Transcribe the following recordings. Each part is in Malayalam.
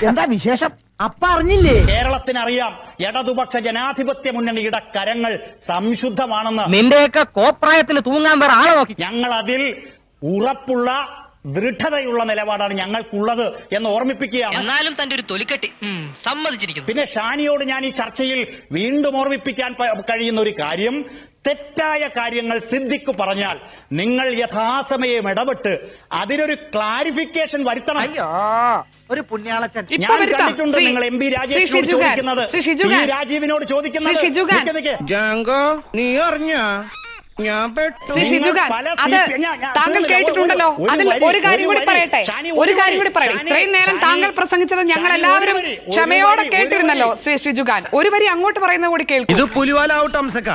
എന്താ വിശേഷം? അപ്പ അറിഞ്ഞില്ലേ? കേരളത്തിനറിയാം ഇടതുപക്ഷ ജനാധിപത്യ മുന്നണിയുടെ കരങ്ങൾ സംശുദ്ധമാണെന്ന്. നിന്റെയൊക്കെ കോപ്രായത്തിന് തൂങ്ങാൻ വേറെ ആളെ നോക്കി. ഞങ്ങൾ അതിൽ ഉറപ്പുള്ള ദൃഢതയുള്ള നിലപാടാണ് ഞങ്ങൾക്കുള്ളത് എന്ന് ഓർമ്മിപ്പിക്കുകയാണ്. എന്നാലും തന്റെ ഒരു തൊലിക്കെട്ടി സമ്മതിച്ചിരിക്കുന്നു. പിന്നെ ഷാനിയോട് ഞാൻ ഈ ചർച്ചയിൽ വീണ്ടും ഓർമ്മിപ്പിക്കാൻ കഴിയുന്ന ഒരു കാര്യം, തെറ്റായ കാര്യങ്ങൾ സിദ്ദിഖ് പറഞ്ഞാൽ നിങ്ങൾ യഥാസമയം ഇടപെട്ട് അതിനൊരു ക്ലാരിഫിക്കേഷൻ വരുത്തണം. അയ്യോ, ഒരു പുണ്യാളച്ചൻ. ഞാൻ കണ്ടിട്ടുണ്ട് നിങ്ങൾ എം പി രാജേഷിനോട് ചോദിക്കുന്നത്, ഈ രാജീവിനോട് ചോദിക്കുന്നത്. ജാങ്കോ, നീ അറിഞ്ഞ ശ്രീ ഷിജുഖാൻ, അത് താങ്കൾ കേട്ടിട്ടുണ്ടല്ലോ. അതിൽ ഒരു കാര്യം കൂടി പറയട്ടെ. ഇത്രയും നേരം താങ്കൾ പ്രസംഗിച്ചത് ഞങ്ങൾ എല്ലാവരും ക്ഷമയോടെ കേട്ടിരുന്നല്ലോ. ശ്രീ ഷിജുഖാൻ, ഒരു വരി അങ്ങോട്ട് പറയുന്നത് കൂടി കേൾക്കും. ഇത് പുലിവാലാവട്ടെ അംസക്ക,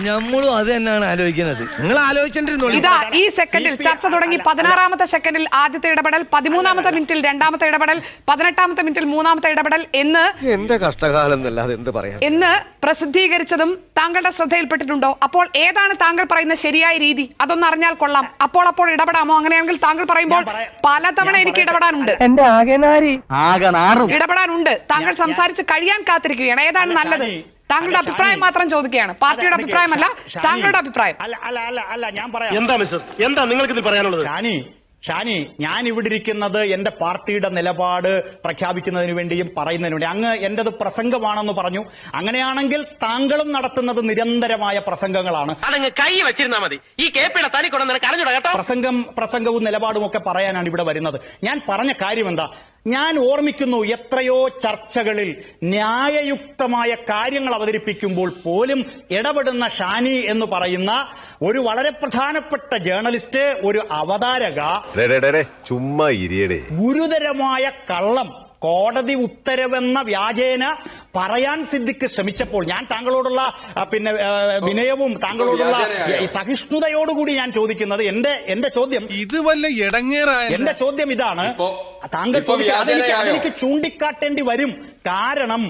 നമ്മളും അത് തന്നെയാണ് ആലോചിക്കുന്നത്. നിങ്ങൾ ആലോചിച്ചിരുന്നു. ഇതാ ഈ സെക്കൻഡിൽ ചർച്ച തുടങ്ങി. 16ാമത്തെ സെക്കൻഡിൽ ആദ്യത്തെ ഇടപെടൽ, 13ാമത്തെ മിനിറ്റിൽ രണ്ടാമത്തെ ഇടപെടൽ, 18ാമത്തെ മിനിറ്റിൽ മൂന്നാമത്തെ ഇടപെടൽ എന്ന് എന്റെ കഷ്ടകാലം എന്നല്ലാതെ എന്ത് പറയാം എന്ന് പ്രസിദ്ധീകരിച്ചതും താങ്കളുടെ ശ്രദ്ധയിൽപ്പെട്ടിട്ടുണ്ടോ? അപ്പോൾ ഏതാണ് താങ്കൾ പറയുന്ന ശരിയായ രീതി? അതൊന്ന് അറിഞ്ഞാൽ കൊള്ളാം. അപ്പോൾ ഇടപെടാമോ? അങ്ങനെയാണെങ്കിൽ താങ്കൾ പറയുമ്പോൾ പലതവണ എനിക്ക് ഇടപെടാനുണ്ട്, ഇടപെടാനുണ്ട്. താങ്കൾ സംസാരിച്ച് കഴിയാൻ കാത്തിരിക്കുകയാണ്. ഏതാണ് നല്ലത്? താങ്കളുടെ അഭിപ്രായം മാത്രം ചോദിക്കുകയാണ്. പാർട്ടിയുടെ അഭിപ്രായമല്ല, താങ്കളുടെ അഭിപ്രായം. അല്ല, ഞാൻ പറയാം. എന്താ മിസ്റ്റർ, എന്താ നിങ്ങൾക്ക് ഇതിൽ പറയാനുള്ളത്? ഷാനി, ഞാൻ ഇവിടെ ഇരിക്കുന്നത് എന്റെ പാർട്ടിയുടെ നിലപാട് പ്രഖ്യാപിക്കുന്നതിന് വേണ്ടിയും പറയുന്നതിന് വേണ്ടി. അങ്ങ് എന്റേത് പ്രസംഗമാണെന്ന് പറഞ്ഞു. അങ്ങനെയാണെങ്കിൽ താങ്കളും നടത്തുന്നത് നിരന്തരമായ പ്രസംഗങ്ങളാണ്. അതങ്ങ് കൈ വെച്ചിരുന്നാ മതി. ഈ കേപ്പിയുടെ തനി കൊണ്ടു നിനക്ക് അറിഞ്ഞൂടാ കേട്ടോ. പ്രസംഗവും നിലപാടും ഒക്കെ പറയാനാണ് ഇവിടെ വരുന്നത്. ഞാൻ പറഞ്ഞ കാര്യം എന്താ? ഞാൻ ഓർമ്മിക്കുന്നു, എത്രയോ ചർച്ചകളിൽ ന്യായയുക്തമായ കാര്യങ്ങൾ അവതരിപ്പിക്കുമ്പോൾ പോലും ഇടപെടുന്ന ഷാനി എന്ന് പറയുന്ന ഒരു വളരെ പ്രധാനപ്പെട്ട ജേർണലിസ്റ്റ്, ഒരു അവതാരക, ചുമ്മാ ഇരിയടേ, ഗുരുതരമായ കള്ളം കോടതി ഉത്തരവെന്ന വ്യാജേന പറയാൻ സിദ്ദിഖ് ശ്രമിച്ചപ്പോൾ ഞാൻ താങ്കളോടുള്ള വിനയവും താങ്കളോടുള്ള സഹിഷ്ണുതയോടുകൂടി ഞാൻ ചോദിക്കുന്നത്, എന്റെ ചോദ്യം ഇത് വല്ല ഇടങ്ങേറായ എന്റെ ചോദ്യം ഇതാണ്. താങ്കൾ അതെനിക്ക് ചൂണ്ടിക്കാട്ടേണ്ടി വരും. കാരണം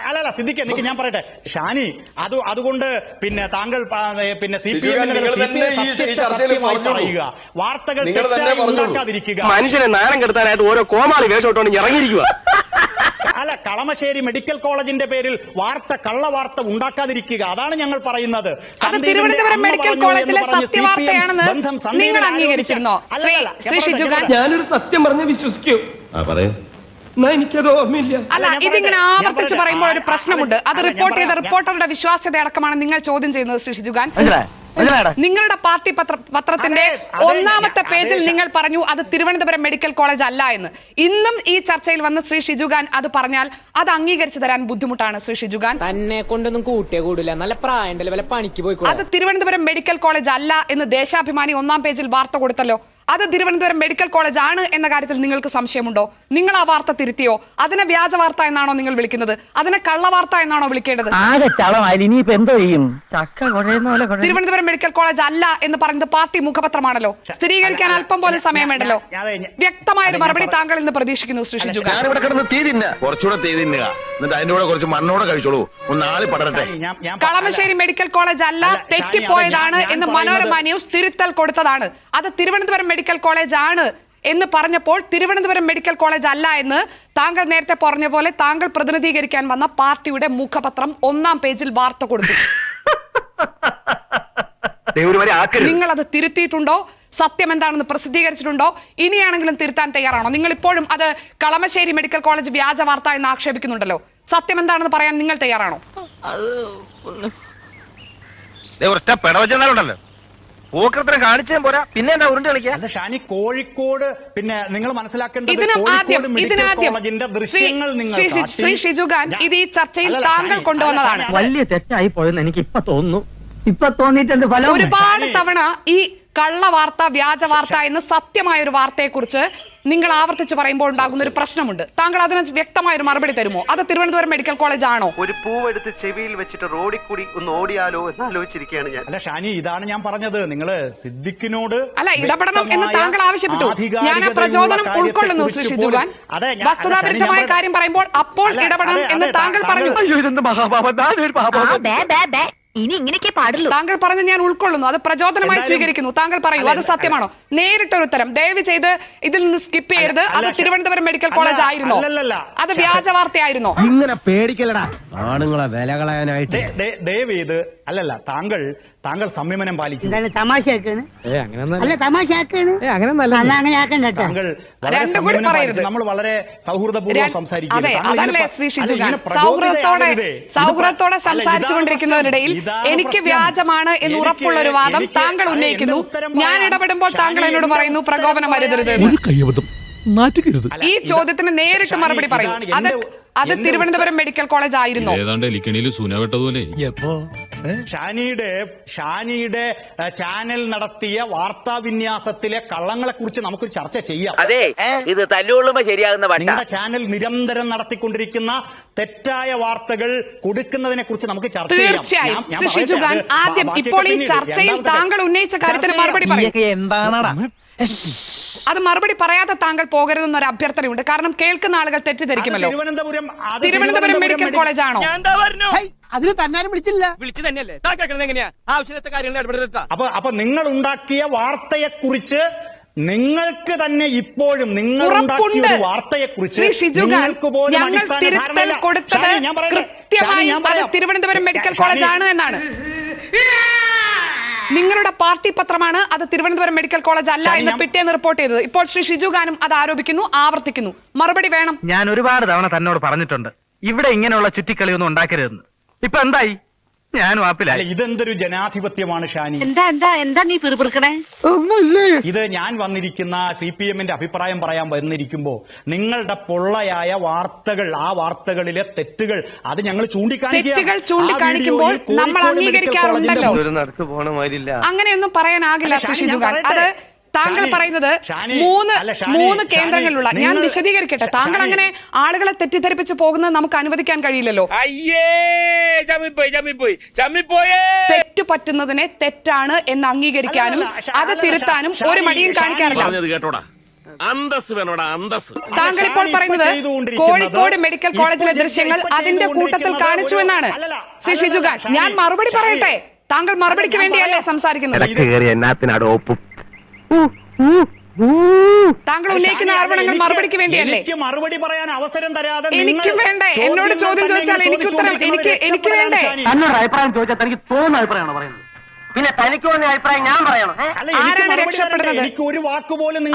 അല്ലല്ല സിദ്ദിഖ്, എനിക്ക് ഞാൻ പറയട്ടെ ഷാനി, അതുകൊണ്ട് താങ്കൾ സത്യമായി പറയുക, വാർത്തകൾ ഉണ്ടാക്കാതിരിക്കുക. മനുഷ്യനെ നാണം കെടുത്താനായിട്ട് ഓരോ കോമാളി വേഷോട്ടോണ്ട് ഇറങ്ങിയിരിക്കുക. അല്ല, കളമശ്ശേരി മെഡിക്കൽ കോളേജിന്റെ പേരിൽ കള്ളവാർത്ത ഉണ്ടാക്കാതിരിക്കുക. അതാണ് ഞങ്ങൾ പറയുന്നത്. തിരുവനന്തപുരം മെഡിക്കൽ കോളേജിലെ സത്യവാർത്തയാണെന്ന് നിങ്ങൾ അംഗീകരിച്ചിരുന്നോ? ഞാനൊരു സത്യം പറഞ്ഞ് വിശ്വസിക്കൂ. എനിക്കത് ഓർമ്മയില്ല. അല്ല, ഇതിങ്ങനെ ആവർത്തിച്ച് പറയുമ്പോൾ ഒരു പ്രശ്നമുണ്ട്. അത് റിപ്പോർട്ട് ചെയ്ത റിപ്പോർട്ടറുടെ വിശ്വാസ്യത അടക്കമാണ് നിങ്ങൾ ചോദ്യം ചെയ്യുന്നത്. ശ്രീ ഷിജുഖാൻ, നിങ്ങളുടെ പാർട്ടി പത്രത്തിന്റെ 1ാമത്തെ പേജിൽ നിങ്ങൾ പറഞ്ഞു അത് തിരുവനന്തപുരം മെഡിക്കൽ കോളേജ് അല്ല എന്ന്. ഇന്നും ഈ ചർച്ചയിൽ വന്ന് ശ്രീ ഷിജുഖാൻ അത് പറഞ്ഞാൽ അത് അംഗീകരിച്ചു തരാൻ ബുദ്ധിമുട്ടാണ്. ശ്രീ ഷിജുഖാൻ, തന്നെ കൊണ്ടൊന്നും കൂട്ടിയേ കൂടില്ല, നല്ല പ്രായണ്ടല്ലേ, വല്ല പണിക്ക് പോയി. അത് തിരുവനന്തപുരം മെഡിക്കൽ കോളേജ് അല്ല എന്ന് ദേശാഭിമാനി 1ാം പേജിൽ വാർത്ത കൊടുത്തല്ലോ. അത് തിരുവനന്തപുരം മെഡിക്കൽ കോളേജ് ആണ് എന്ന കാര്യത്തിൽ നിങ്ങൾക്ക് സംശയമുണ്ടോ? നിങ്ങൾ ആ വാർത്ത തിരുത്തിയോ? അതിനെ വ്യാജ വാർത്ത എന്നാണോ നിങ്ങൾ വിളിക്കുന്നത്? അതിനെ കള്ളവാർത്ത എന്നാണോ വിളിക്കേണ്ടത്? തിരുവനന്തപുരം മെഡിക്കൽ കോളേജ് അല്ല എന്ന് പറയുന്നത് പാർട്ടി മുഖപത്രമാണല്ലോ. സ്ഥിരീകരിക്കാൻ അല്പം പോലെ സമയം വേണ്ടല്ലോ. വ്യക്തമായ ഒരു മറുപടി താങ്കൾ ഇന്ന് പ്രതീക്ഷിക്കുന്നു. ശ്രീ ഷിജുഖാൻ, കളമശ്ശേരി മെഡിക്കൽ കോളേജ് അല്ല, തെറ്റിപ്പോയതാണ് എന്ന് മനോരമ ന്യൂസ് തിരുത്തൽ കൊടുത്തതാണ്. അത് തിരുവനന്തപുരം മെഡിക്കൽ കോളേജ് ആണ് എന്ന് പറഞ്ഞപ്പോൾ തിരുവനന്തപുരം മെഡിക്കൽ കോളേജ് അല്ല എന്ന് താങ്കൾ നേരത്തെ പറഞ്ഞ പോലെ താങ്കൾ പ്രതിനിധീകരിക്കാൻ വന്ന പാർട്ടിയുടെ മുഖപത്രം 1ാം പേജിൽ വാർത്ത കൊടുത്തു. നിങ്ങൾ അത് തിരുത്തിയിട്ടുണ്ടോ? സത്യം എന്താണെന്ന് പ്രസിദ്ധീകരിച്ചിട്ടുണ്ടോ? ഇനിയാണെങ്കിലും തിരുത്താൻ തയ്യാറാണോ? നിങ്ങൾ ഇപ്പോഴും അത് കളമശ്ശേരി മെഡിക്കൽ കോളേജ് വ്യാജ വാർത്ത എന്ന് ആക്ഷേപിക്കുന്നുണ്ടല്ലോ. സത്യം എന്താണെന്ന് പറയാൻ നിങ്ങൾ തയ്യാറാണോ? കാണിച്ചാൽ പോരാ, പിന്നെ എന്താ ഉരുണ്ട് കളിക്കുക? ഷാനി, കോഴിക്കോട് നിങ്ങൾ മനസ്സിലാക്കേണ്ടത് ശ്രീ ഷിജുഖാൻ, ഇത് ഈ ചർച്ചയിൽ താങ്കൾ കൊണ്ടുവന്നതാണ്. വലിയ തെറ്റായി പോയെന്ന് എനിക്ക് ഇപ്പൊ തോന്നുന്നു. തോന്നിയിട്ടുണ്ട്. ഒരുപാട് തവണ ഈ കള്ളവാർത്ത, വ്യാജ വാർത്ത എന്ന് സത്യമായ ഒരു വാർത്തയെക്കുറിച്ച് നിങ്ങൾ ആവർത്തിച്ച് പറയുമ്പോൾ ഉണ്ടാകുന്ന ഒരു പ്രശ്നമുണ്ട്. താങ്കൾ അതിന് വ്യക്തമായ ഒരു മറുപടി തരുമോ? അത് തിരുവനന്തപുരം മെഡിക്കൽ കോളേജ് ആണോ? ഒരു പൂവെടുത്ത് ചെവിയിൽ വെച്ചിട്ട് റോഡിൽ കൂടി ഒന്ന് ഓടിയാലോ എന്ന് ആലോചിച്ചിരിക്കുകയാണ് ഞാൻ. അല്ല ഷാനി, ഇതാണ് ഞാൻ പറഞ്ഞത്. നിങ്ങള് സിദ്ദിഖിനോട് ഇടപെടണം എന്ന് താങ്കൾ ആവശ്യപ്പെട്ടു. ഞാൻ ആ പ്രചോദനം ഉൾക്കൊള്ളുന്നു. ശ്രീ ഷിജുഖാൻ, വസ്തുതാവിരുദ്ധമായ കാര്യം പറയുമ്പോൾ അപ്പോൾ ഇടപെടണം എന്ന് താങ്കൾ പറഞ്ഞു. ഇനി ഇങ്ങനെയൊക്കെ പാടുള്ളൂ. താങ്കൾ പറഞ്ഞ് ഞാൻ ഉൾക്കൊള്ളുന്നു, അത് പ്രചോദനമായി സ്വീകരിക്കുന്നു. താങ്കൾ പറയൂ, അത് സത്യമാണോ? നേരിട്ടൊരു ഉത്തരം ദയവ് ചെയ്ത് ഇതിൽ നിന്ന് സ്കിപ്പ് ചെയ്യരുത്. അത് തിരുവനന്തപുരം മെഡിക്കൽ കോളേജ് ആയിരുന്നോ? അത് വ്യാജ വാർത്തയായിരുന്നോ? ഇങ്ങനെ പേടിക്കലടാ ആണുങ്ങളെ വില കളയാനായിട്ട്. ദയവ് ചെയ്ത് അല്ലല്ല, താങ്കൾ സംയമനം പാലിക്കും. തമാശയാക്കാണ് അല്ല തമാശയാക്കാണ് അങ്ങനെ ആക്കണ്ട കേട്ടോ. താങ്കൾ വളരെ രണ്ടും കൂടി സംയമനം പറയരുത്. പാലിക്കും. നമ്മൾ വളരെ സൗഹൃദപൂർവ്വം സംസാരിക്കും. അതെ, അതല്ലേ ശ്രീ ഷിജുഖാൻ, സൗഹൃദത്തോടെ സംസാരിച്ചുകൊണ്ടിരിക്കുന്നതിനിടയിൽ എനിക്ക് വ്യാജമാണ് എന്ന് ഉറപ്പുള്ള ഒരു വാദം താങ്കൾ ഉന്നയിക്കുന്നു. ഞാൻ ഇടപെടുമ്പോൾ താങ്കൾ എന്നോട് പറയുന്നു പ്രകോപനം വരുതരുത് എന്ന്. ഈ ചോദ്യത്തിന് നേരിട്ട് മറുപടി പറയൂ. അത് തിരുവനന്തപുരം മെഡിക്കൽ കോളേജ് ആയിരുന്നോ? ഷാനിയുടെ ചാനൽ നടത്തിയ വാർത്താവിന്യാസത്തിലെ കള്ളങ്ങളെ കുറിച്ച് നമുക്ക് ചർച്ച ചെയ്യാം. അതെ, ഇത് തല്ലുകൊള്ളുമ്പോ ശരിയാകുന്ന നിങ്ങളുടെ ചാനൽ നിരന്തരം നടത്തിക്കൊണ്ടിരിക്കുന്ന തെറ്റായ വാർത്തകൾ കൊടുക്കുന്നതിനെ കുറിച്ച് നമുക്ക് ചർച്ച ചെയ്യാം. തീർച്ചയായും ശ്രീ ഷിജുഖാൻ, ആദ്യം ഇപ്പോൾ ഈ ചർച്ചയിൽ താങ്കൾ ഉന്നയിച്ച കാര്യത്തിന് മറുപടി പറയും. അത് മറുപടി പറയാതെ താങ്കൾ പോകരുതെന്നൊരു അഭ്യർത്ഥനയുണ്ട്. കാരണം കേൾക്കുന്ന ആളുകൾ തെറ്റിദ്ധരിക്കുമല്ലോ. തിരുവനന്തപുരം മെഡിക്കൽ കോളേജ് ആണോ? അതിന് തന്നാരും വിളിച്ചില്ല. അപ്പൊ നിങ്ങൾ ഉണ്ടാക്കിയ വാർത്തയെ കുറിച്ച് നിങ്ങൾക്ക് തന്നെ ഇപ്പോഴും നിങ്ങൾ ഉണ്ടാക്കിയ ഒരു വാർത്തയെ കുറിച്ച് ഞങ്ങൾ തിരുത്തൽ കൊടുത്തത് കൃത്യമായും അത് തിരുവനന്തപുരം മെഡിക്കൽ കോളേജ് ആണ് എന്നാണ്. നിങ്ങളുടെ പാർട്ടി പത്രമാണ് അത് തിരുവനന്തപുരം മെഡിക്കൽ കോളേജ് അല്ല എന്ന് പിറ്റേന്ന് റിപ്പോർട്ട് ചെയ്തത്. ഇപ്പോൾ ശ്രീ ഷിജുഖാനും അത് ആരോപിക്കുന്നു, ആവർത്തിക്കുന്നു. മറുപടി വേണം. ഞാൻ ഒരുപാട് തവണ തന്നോട് പറഞ്ഞിട്ടുണ്ട് ഇവിടെ ഇങ്ങനെയുള്ള ചുറ്റിക്കളിയൊന്നും ഉണ്ടാക്കരുതെന്ന്. ഇപ്പൊ എന്തായി? ഞാനും ആപ്പിലായി. ഇതെന്തൊരു ജനാധിപത്യമാണ് ഷാനി? എന്താ നീ പിറുപിറുക്കണേ? ഇത് ഞാൻ വന്നിരിക്കുന്ന CPM-ന്റെ അഭിപ്രായം പറയാൻ വന്നിരിക്കുമ്പോ നിങ്ങളുടെ പൊള്ളയായ വാർത്തകൾ, ആ വാർത്തകളിലെ തെറ്റുകൾ അത് ഞങ്ങൾ ചൂണ്ടിക്കാണിക്കുമ്പോൾ നമ്മൾ അംഗീകരിക്കാറുണ്ടല്ലോ. അങ്ങനെയൊന്നും പറയാനാകില്ല ശ്രീ ഷിജുഖാൻ. അത് താങ്കൾ പറയുന്നത് മൂന്ന് കേന്ദ്രങ്ങളിലുള്ള, ഞാൻ വിശദീകരിക്കട്ടെ. താങ്കൾ അങ്ങനെ ആളുകളെ തെറ്റിദ്ധരിപ്പിച്ച് പോകുന്നത് നമുക്ക് അനുവദിക്കാൻ കഴിയില്ലല്ലോ. തെറ്റു പറ്റുന്നതിനെ തെറ്റാണ് എന്ന് അംഗീകരിക്കാനും അത് തിരുത്താനും ഒരു മടിയും കാണിക്കാറില്ല. താങ്കൾ ഇപ്പോൾ പറയുന്നത് കോഴിക്കോട് മെഡിക്കൽ കോളേജിലെ ദൃശ്യങ്ങൾ അതിന്റെ കൂട്ടത്തിൽ കാണിച്ചു എന്നാണ്. ശ്രീ ഷിജുഖാൻ, ഞാൻ മറുപടി പറയട്ടെ. താങ്കൾ മറുപടിക്ക് വേണ്ടിയല്ലേ സംസാരിക്കുന്നത്? താങ്കൾ ഉന്നയിക്കുന്ന ആരോപണങ്ങൾ മറുപടിക്ക് വേണ്ടിയല്ലേ? മറുപടി പറയാൻ അവസരം തരാതെ എനിക്ക് വേണ്ടേ? എന്നോട് ചോദ്യം ചോദിച്ചാൽ എനിക്ക് ഉത്തരം എനിക്ക് വേണ്ടേ? തന്നൊരു അഭിപ്രായം ചോദിച്ചാൽ തനിക്ക് തോന്നുന്ന അഭിപ്രായമാണ് പറയുന്നത്. പിന്നെ തനിക്ക് തോന്നിയ അഭിപ്രായം ഞാൻ പറയണം. ആരാണ് രക്ഷപ്പെടുന്നത്?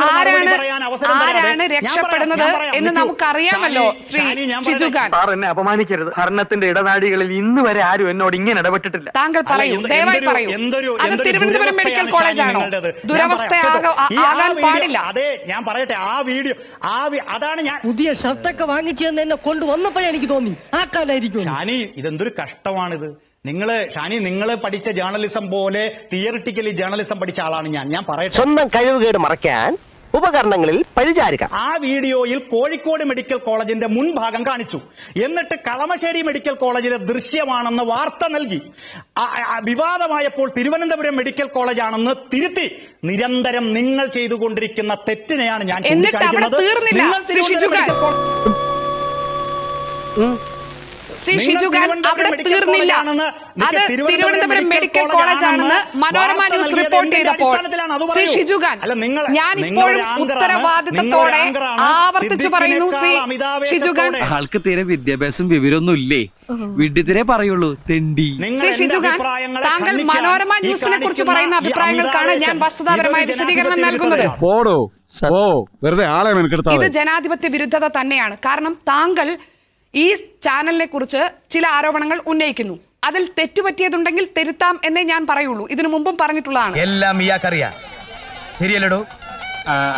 ആരാണ് രക്ഷപ്പെടുന്നത് എന്ന് നമുക്കറിയാമല്ലോ ശ്രീ ഷിജുഖാൻ. സാർ എന്നെ അപമാനിക്കരുത്. ഭരണത്തിന്റെ ഇടനാഴികളിൽ ഇന്ന് വരെ ആരും എന്നോട് ഇങ്ങനെ ഇടപെട്ടിട്ടില്ല. താങ്കൾ പറയൂ, ദയവായി പറയൂ. അത് തിരുവനന്തപുരം മെഡിക്കൽ കോളേജ് ആണോ? ദുരവസ്ഥയാകാൻ പാടില്ല. അതെ, ഞാൻ പറയട്ടെ. ആ വീഡിയോ അതാണ് ഞാൻ പുതിയ ഷർട്ടൊക്കെ വാങ്ങിച്ചു എന്നെ കൊണ്ടുവന്നപ്പോഴേ എനിക്ക് തോന്നി ആ കാലായിരിക്കും. ഷാനി, ഇതെന്തൊരു കഷ്ടമാണിത്. നിങ്ങൾ പഠിച്ച ജേർണലിസം പോലെ തിയറിറ്റിക്കലി ജേർണലിസം പഠിച്ച ആളാണ് ഞാൻ പറയട്ടെ. സ്വന്തം കഴിവുകേട് മറയ്ക്കാൻ ഉപകരണങ്ങളിൽ പരിചാരിക്കാം. ആ വീഡിയോയിൽ കോഴിക്കോട് മെഡിക്കൽ കോളേജിന്റെ മുൻഭാഗം കാണിച്ചു. എന്നിട്ട് കളമശ്ശേരി മെഡിക്കൽ കോളേജിലെ ദൃശ്യമാണെന്ന് വാർത്ത നൽകി. വിവാദമായപ്പോൾ തിരുവനന്തപുരം മെഡിക്കൽ കോളേജ് ആണെന്ന് തിരുത്തി. നിരന്തരം നിങ്ങൾ ചെയ്തുകൊണ്ടിരിക്കുന്ന തെറ്റിനെയാണ് ഞാൻ ചൂണ്ടിക്കാണിക്കുന്നത്. ശ്രീ ഷിജുഖാൻ, അവിടെ തീർന്നില്ല. അത് തിരുവനന്തപുരം മെഡിക്കൽ കോളേജ് ആണെന്ന് മനോരമ ന്യൂസ് റിപ്പോർട്ട് ചെയ്തപ്പോൾ ശ്രീ ഷിജുഖാൻ, ഞാൻ ഇപ്പോഴും ഉത്തരവാദിത്തത്തോടെ ആവർത്തിച്ചു പറയുന്നു. ശ്രീ ഷിജുഖാൻ, ആൾക്ക് തീരെ വിദ്യാഭ്യാസം വിവരമൊന്നും ഇല്ലേ? വിഡ്ഢിത്തിരെ പറയുള്ളൂ, തെണ്ടി. ശ്രീ ഷിജുഖാൻ, താങ്കൾ മനോരമ ന്യൂസിനെ കുറിച്ച് പറയുന്ന അഭിപ്രായങ്ങൾക്കാണ് ഞാൻ വസ്തുതാപരമായ വിശദീകരണം നൽകുന്നത്. ഇത് ജനാധിപത്യ വിരുദ്ധത തന്നെയാണ്. കാരണം താങ്കൾ ഈ ചാനലിനെ കുറിച്ച് ചില ആരോപണങ്ങൾ ഉന്നയിക്കുന്നു. അതിൽ തെറ്റുപറ്റിയതുണ്ടെങ്കിൽ തിരുത്താം എന്നേ ഞാൻ പറയുള്ളൂ. ഇതിനു മുമ്പും പറഞ്ഞിട്ടുള്ളതാണ്. എല്ലാം ഇയാൾക്കറിയാം. ശരിയല്ലടോ?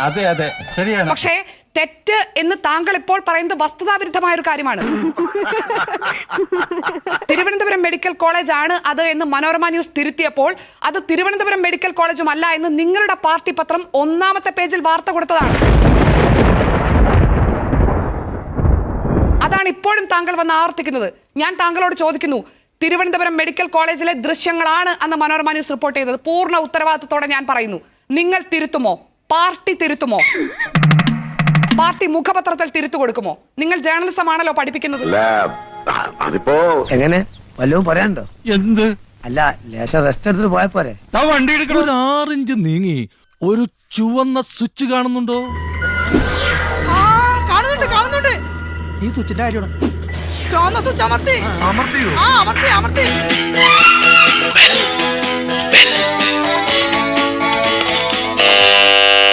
അതെ അതെ, ശരിയാണ്. പക്ഷേ തെറ്റ് എന്ന് താങ്കൾ ഇപ്പോൾ പറയുന്നത് വസ്തുതാവിരുദ്ധമായ ഒരു കാര്യമാണ്. തിരുവനന്തപുരം മെഡിക്കൽ കോളേജ് ആണ് അത് എന്ന് മനോരമ ന്യൂസ് തിരുത്തിയപ്പോൾ അത് തിരുവനന്തപുരം മെഡിക്കൽ കോളേജും അല്ല എന്ന് നിങ്ങളുടെ പാർട്ടി പത്രം ഒന്നാമത്തെ പേജിൽ വാർത്ത കൊടുത്തതാണ്. അതാണ് ഇപ്പോഴും താങ്കൾ വന്ന് ആവർത്തിക്കുന്നത്. ഞാൻ താങ്കളോട് ചോദിക്കുന്നു, തിരുവനന്തപുരം മെഡിക്കൽ കോളേജിലെ ദൃശ്യങ്ങളാണ് അന്ന് മനോരമ ന്യൂസ് റിപ്പോർട്ട് ചെയ്തത്. പൂർണ്ണ ഉത്തരവാദിത്തത്തോടെ ഞാൻ പറയുന്നു. നിങ്ങൾ തിരുത്തുമോ? പാർട്ടി തിരുത്തുമോ? പാർട്ടി മുഖപത്രത്തിൽ തിരുത്തു കൊടുക്കുമോ? നിങ്ങൾ ജേർണലിസം ആണല്ലോ പഠിപ്പിക്കുന്നത്. എങ്ങനെ വല്ലതും പറയാനുണ്ടോ? എന്ത് അല്ല ലേശം റെസ്റ്റ് എടുത്തിട്ട് പോയ പോരെ. വണ്ടി എടുക്കണം. ഒരു 6 ഇഞ്ച് നീങ്ങി ഒരു ചുവന്ന സ്വിച്ച് കാണുന്നുണ്ടോ? കാണുന്നുണ്ട് ഈ സ്വിച്ചിന്റെ കാര്യമാണ്. ചുവന്ന സ്വിച്ച് അമർത്തി അമർത്തിയോ? അമർത്തി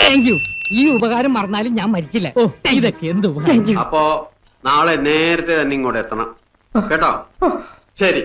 താങ്ക് യു. ഈ ഉപകാരം മറന്നാലും ഞാൻ മരിക്കില്ല. ഇതൊക്കെ എന്ത് ഉപകാരം. അപ്പോ നാളെ നേരത്തെ തന്നെ ഇങ്ങോട്ട് എത്തണം കേട്ടോ. ശരി.